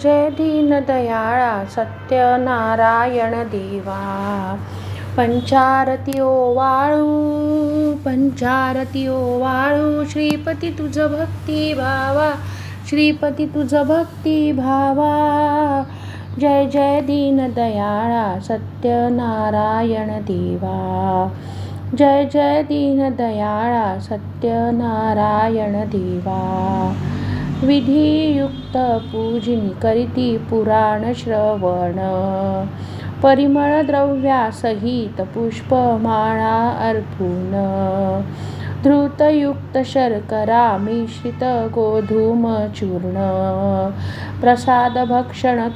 जय दीनदयाळा सत्यनारायण देवा। पंचारती ओवाळू श्रीपती तुझ भक्ती भावा, श्रीपती तुझ भक्ती भावा। जय जय दीनदयाळा सत्यनारायण देवा, जय जय दीनदयाळा सत्यनारायण देवा। विधियुक्त पूजिनी करीती पुराण श्रवण, परिमळ द्रव्यासहित पुष्पमाळा अर्पून, धृतयुक्त शर्करा मिश्रित गोधूम चूर्ण, प्रसाद भक्षण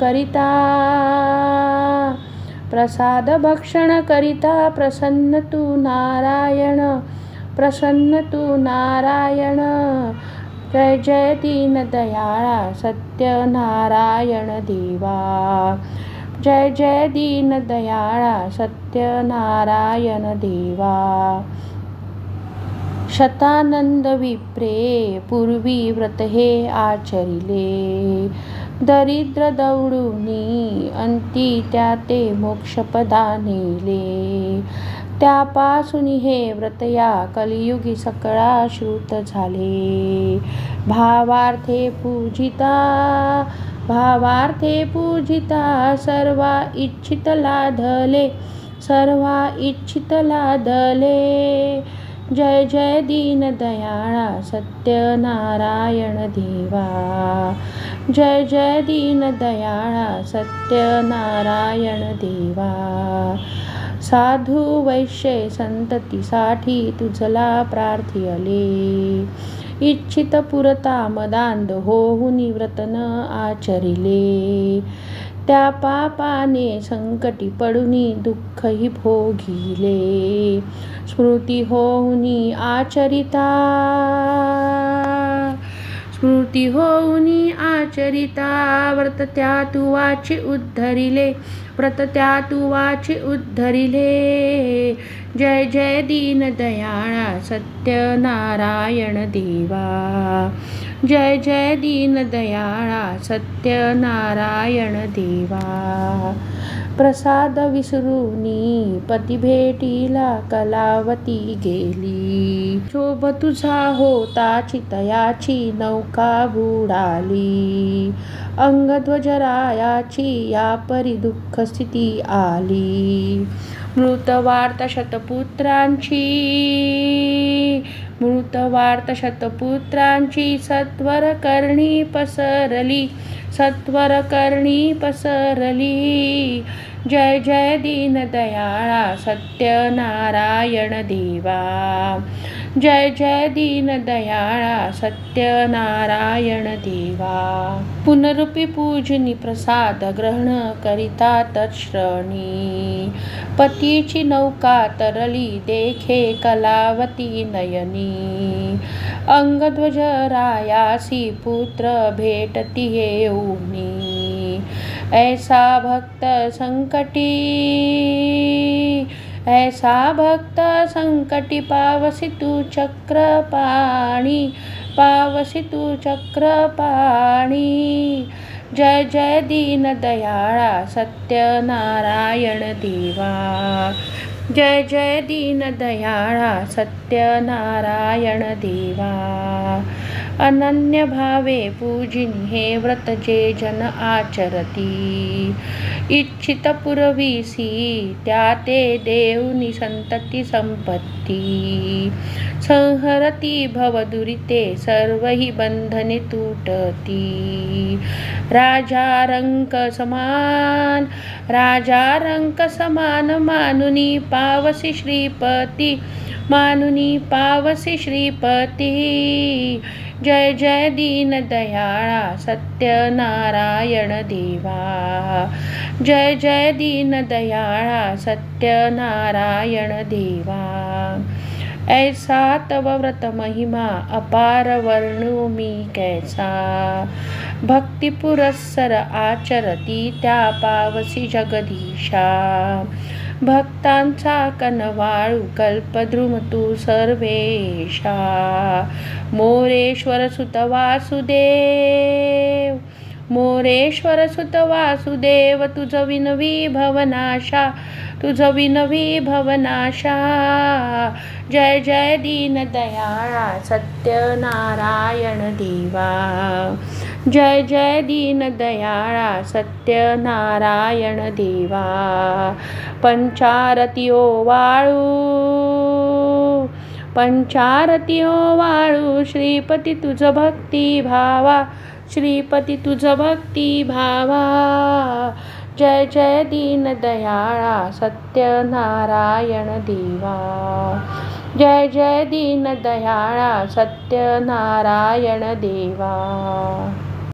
करिता प्रसन्न तू नारायण। जय जय दीनदयाळा सत्यनारायण देवा, जय जय दीनदयाळा सत्यनारायण देवा। शतानंद विप्रे पूर्वी व्रत हे आचरिले, दरिद्र दौडुनी अंती त्या ते मोक्षपदा नेले। त्यापासून हे व्रत या कलियुगी सकळा श्रुत झाले। भावार्थे पूजिता सर्वा इच्छित लाधले। जय जय दीनदयाळा सत्यनारायण देवा, जय जय दीनदयाळा सत्यनारायण देवा। साधू वैश्य संततीसाठी तुझला प्रार्थिले, इच्छित पुरता मदांध होऊनी व्रतन आचरिले। त्या पापाने संकटी पडुनी दुःखही भोगिले, स्मृती होऊनी आचरिता व्रत त्या तू वाची उद्धरिले। जय जय दीनदयाळा सत्यनारायण देवा, जय जय दीनदयाळा सत्यनारायण देवा। प्रसाद विसरूनी पती भेटीला कलावती गेली, शोभ तुझा होता चितयाची नौका बुडाली। अंगध्वजरायाची या परी दुःख स्थिती आली, मृत वार्ता शतपुत्रांची सत्वर करणी पसरली। जय जय दीनदयाळा सत्यनारायण देवा, जय जय दीनदयाळा सत्यनारायण देवा। पुनरुपी पूजनी प्रसाद ग्रहण करिता तत्क्षणी, पतीची नौका तरली देखे कलावती नयनी। अंगध्वजरायासी पुत्र भेटती येऊनी, ऐसा भक्त संकटी पावसी तू चक्रपाणी। जय जय दीनदयाळा सत्यनारायण देवा, जय जय दीनदयाळा सत्यनारायण देवा। अनन्य भावे पूजिनी हे व्रत जे जन आचरती, इच्छित पुरविसी त्या ते देऊनी संतती संपत्ती। संहरती भवदुरिते सर्वही बंधने तुटती, राजारंक समान मानुनी पावसी श्रीपती। जय जय दीनदयाळा सत्यनारायण देवा, जय जय दीनदयाळा सत्यनारायण देवा। ऐसा तव व्रत महिमा अपार वर्णू मी कैसा, भक्ती पुरस्सर आचरती त्या पावसी जगदीशा। भक्तांचा कनवाळू कल्पद्रुम तू सर्वेशा, मोरेश्वर सुत वासुदेव मोरेश्वर सुत वासुदेव तुझ विनवी भवनाशा, तुझ विनवी भवनाशा. जय जय दीन दयाळा सत्यनारायण देवा, जय जय दीन दयाळा सत्यनारायण देवा. पंचारती ओवाळू, पंचारती ओवाळू श्रीपती तुझ भक्ती भावा, श्रीपती तुझ भक्ती भावा. जय जय दीन दयाळा सत्यनारायण देवा, जय जय दीन दयाळा सत्यनारायण देवा.